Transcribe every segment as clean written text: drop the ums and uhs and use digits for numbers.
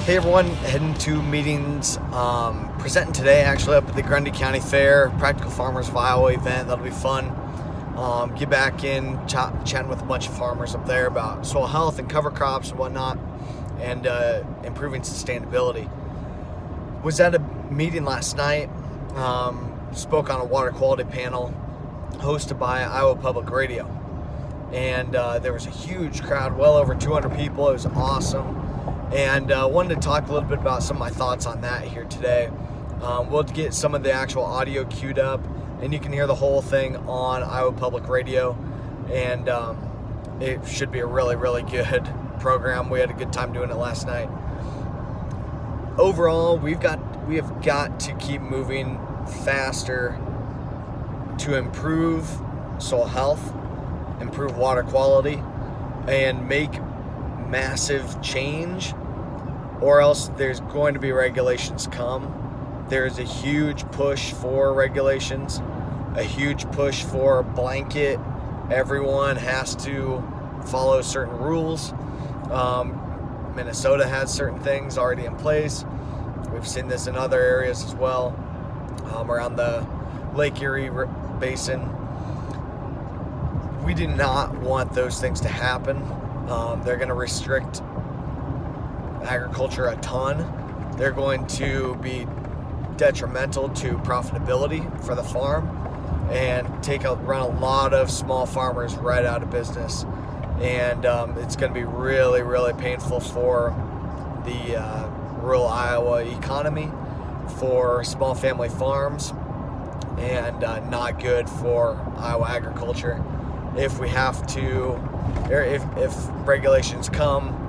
Hey everyone, heading to meetings, presenting today actually up at the Grundy County Fair, Practical Farmers of Iowa event. That'll be fun. Get back in, chatting with a bunch of farmers up there about soil health and cover crops and whatnot, and improving sustainability. Was at a meeting last night, spoke on a water quality panel hosted by Iowa Public Radio. And there was a huge crowd, well over 200 people. It was awesome. And wanted to talk a little bit about some of my thoughts on that here today. We'll get some of the actual audio queued up, and you can hear the whole thing on Iowa Public Radio. And it should be a really, really good program. We had a good time doing it last night. Overall, we have got to keep moving faster to improve soil health, improve water quality, and make massive change, or else there's going to be regulations come. There's a huge push for regulations, a huge push for blanket. Everyone has to follow certain rules. Minnesota has certain things already in place. We've seen this in other areas as well, around the Lake Erie Basin. We do not want those things to happen. They're going to restrict agriculture a ton. They're going to be detrimental to profitability for the farm and run a lot of small farmers right out of business. And it's going to be really, really painful for the rural Iowa economy, for small family farms, and not good for Iowa agriculture. If regulations come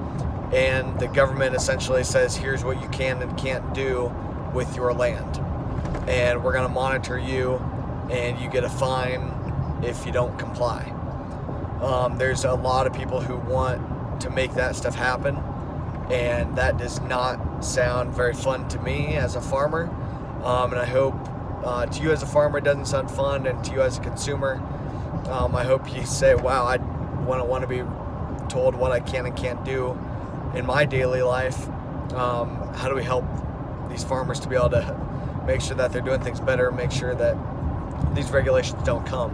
and the government essentially says, here's what you can and can't do with your land, and we're going to monitor you, and you get a fine if you don't comply. There's a lot of people who want to make that stuff happen, and that does not sound very fun to me as a farmer. And I hope to you as a farmer it doesn't sound fun, and to you as a consumer, I hope you say, wow, I want to be told what I can and can't do in my daily life. How do we help these farmers to be able to make sure that they're doing things better, make sure that these regulations don't come?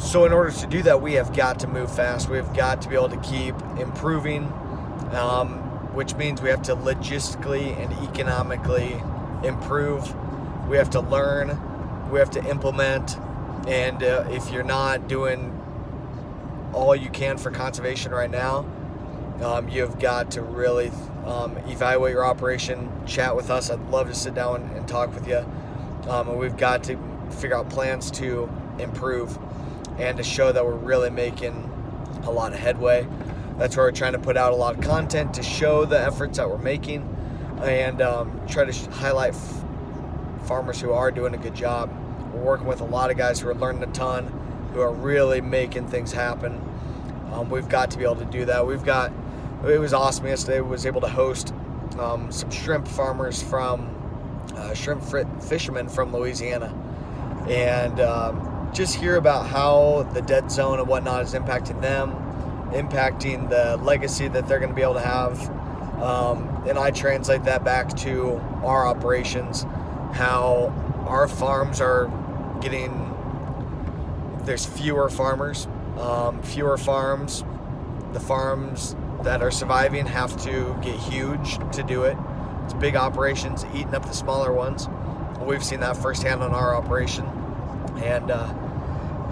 So in order to do that, we have got to move fast. We have got to be able to keep improving, which means we have to logistically and economically improve. We have to learn. We have to implement. And if you're not doing all you can for conservation right now, you've got to really evaluate your operation, chat with us. I'd love to sit down and talk with you. And we've got to figure out plans to improve and to show that we're really making a lot of headway. That's where we're trying to put out a lot of content to show the efforts that we're making, and try to highlight farmers who are doing a good job. We're working with a lot of guys who are learning a ton, who are really making things happen. We've got to be able to do that. It was awesome yesterday. I was able to host some shrimp farmers shrimp fishermen from Louisiana, and just hear about how the dead zone and whatnot is impacting them, impacting the legacy that they're going to be able to have. And I translate that back to our operations, how our farms are there's fewer farmers, fewer farms. The farms that are surviving have to get huge to do it. It's big operations eating up the smaller ones. We've seen that firsthand on our operation. And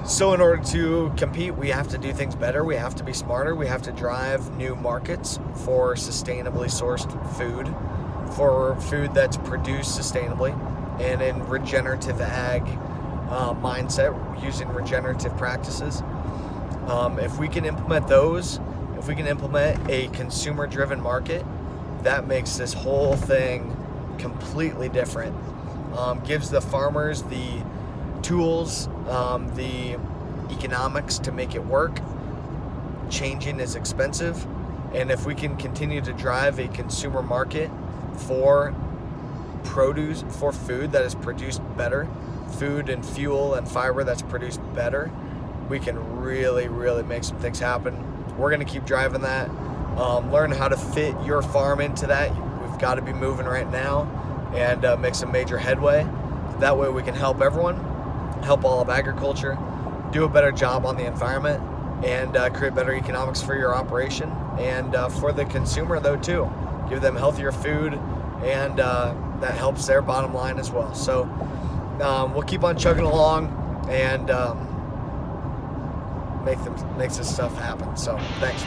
so in order to compete, we have to do things better. We have to be smarter. We have to drive new markets for sustainably sourced food, for food that's produced sustainably and in regenerative ag mindset, using regenerative practices. If we can implement those, if we can implement a consumer-driven market, that makes this whole thing completely different. Gives the farmers the tools, the economics to make it work. Changing is expensive, and if we can continue to drive a consumer market for produce, for food that is produced better, food and fuel and fiber that's produced better, we can really, really make some things happen. We're going to keep driving that. learn how to fit your farm into that. We've got to be moving right now and make some major headway. That way we can help everyone, help all of agriculture, do a better job on the environment, and create better economics for your operation and for the consumer though too. Give them healthier food, and that helps their bottom line as well. So we'll keep on chugging along and make this stuff happen. So thanks.